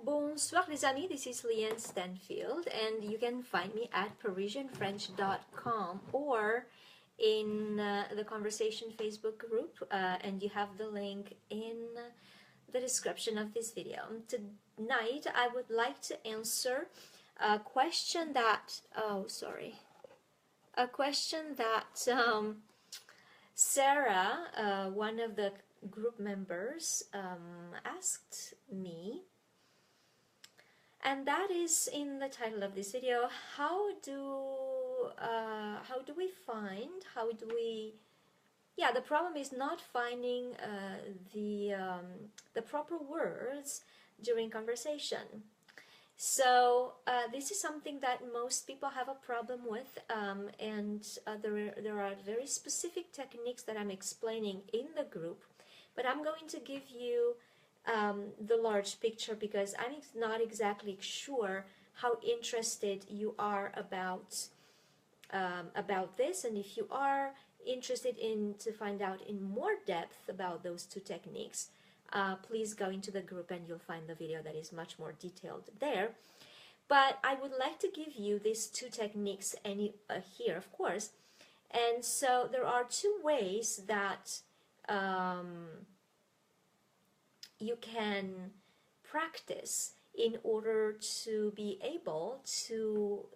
Bonsoir les amis, this is Llyane Stanfield and you can find me at parisianfrench.com or in the Conversation Facebook group and you have the link in the description of this video. Tonight I would like to answer a question that, Sarah, one of the group members, asked me. And that is in the title of this video. How do we find? The problem is not finding the proper words during conversation. So this is something that most people have a problem with, and there are very specific techniques that I'm explaining in the group, but I'm going to give you the large picture because I'm not exactly sure how interested you are about this, and if you are interested to find out in more depth about those two techniques, please go into the group and you'll find the video that is much more detailed there. But I would like to give you these two techniques here, of course, and so there are two ways that you can practice in order to be able to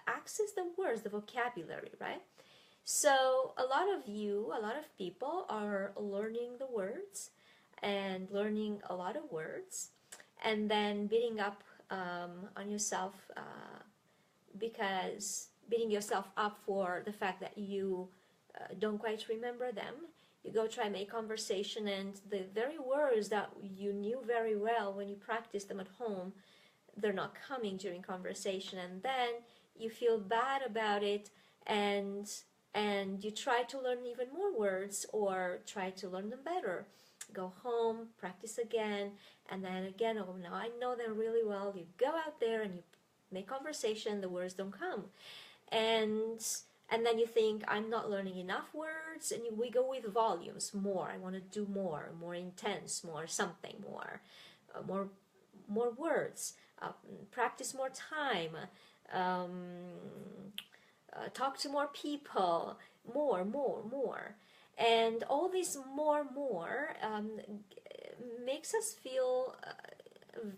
access the words, the vocabulary, right? So a lot of people are learning the words and learning a lot of words and then beating up on yourself because beating yourself up for the fact that you don't quite remember them. You go try make conversation and the very words that you knew very well when you practiced them at home, they're not coming during conversation, and then you feel bad about it and you try to learn even more words or try to learn them better. Go home, practice again, and then again, oh, now I know them really well. You go out there and you make conversation, the words don't come. And then you think, I'm not learning enough words, and we go with volumes, more. I want to do more intense, more something, more words, practice more time, talk to more people, more. And all this more makes us feel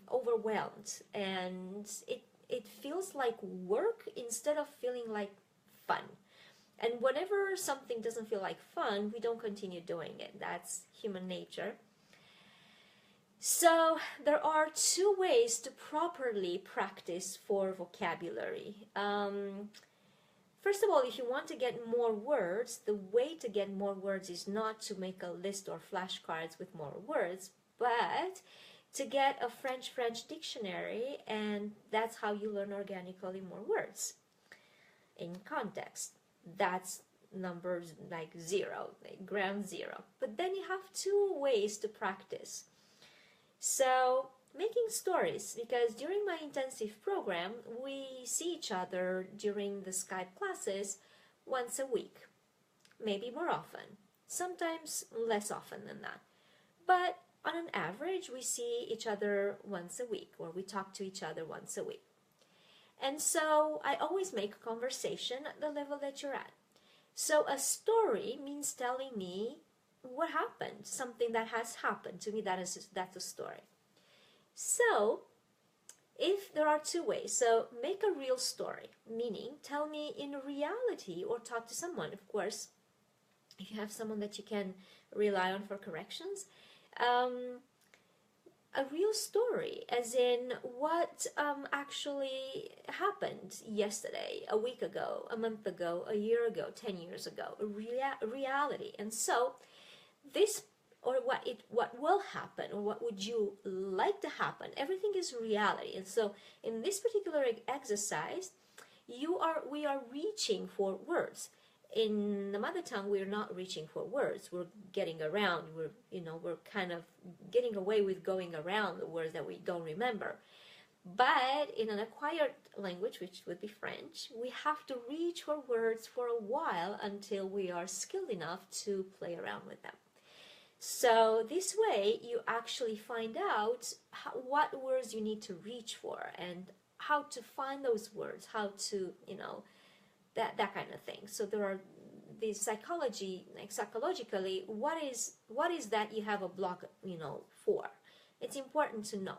overwhelmed, and it feels like work instead of feeling like fun. And whenever something doesn't feel like fun, we don't continue doing it. That's human nature. So there are two ways to properly practice for vocabulary. First of all, if you want to get more words, the way to get more words is not to make a list or flashcards with more words, but to get a French dictionary, and that's how you learn organically more words in context. That's numbers like zero, like ground zero. But then you have two ways to practice. So making stories, because during my intensive program we see each other during the Skype classes once a week, maybe more often, sometimes less often than that, but on an average we see each other once a week, or we talk to each other once a week. And so I always make a conversation at the level that you're at. So a story means telling me what happened, something that has happened to me, that's a story. So if there are two ways, so make a real story, meaning tell me in reality, or talk to someone, of course, if you have someone that you can rely on for corrections. A real story, as in what actually happened yesterday, a week ago, a month ago, a year ago, 10 years ago, a reality. And so this, or what will happen, or what would you like to happen, everything is reality. And so in this particular exercise, we are reaching for words. In the mother tongue, we're not reaching for words. We're getting around. We're kind of getting away with going around the words that we don't remember. But in an acquired language, which would be French, we have to reach for words for a while until we are skilled enough to play around with them. So this way you actually find out what words you need to reach for and how to find those words, how to, that kind of thing. So there are these psychologically, what is that you have a block, for. It's important to know.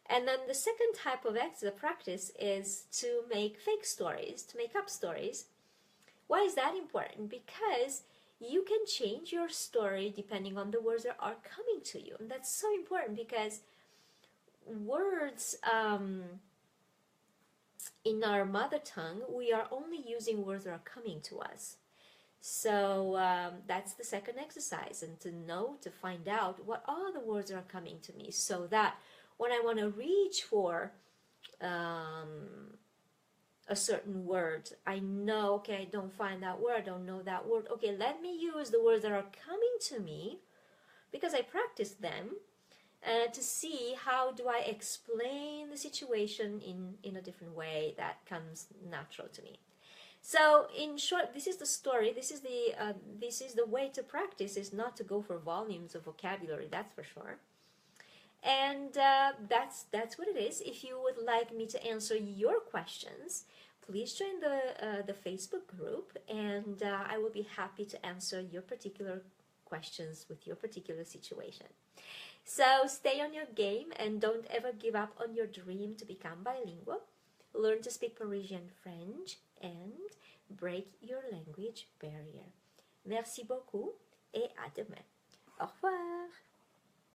And then the second type of practice is to make fake stories, to make up stories. Why is that important? Because you can change your story depending on the words that are coming to you. And that's so important because words, in our mother tongue, we are only using words that are coming to us. So that's the second exercise, and to find out what are the words that are coming to me, so that when I want to reach for a certain word, I know, okay, I don't find that word, I don't know that word. Okay, let me use the words that are coming to me because I practiced them to see how do I explain the situation in a different way that comes natural to me. So in short, this is the story. This is the way to practice, is not to go for volumes of vocabulary, that's for sure. And that's what it is. If you would like me to answer your questions, please join the Facebook group, and I will be happy to answer your particular questions with your particular situation. So stay on your game and don't ever give up on your dream to become bilingual. Learn to speak Parisian French and break your language barrier. Merci beaucoup et à demain. Au revoir.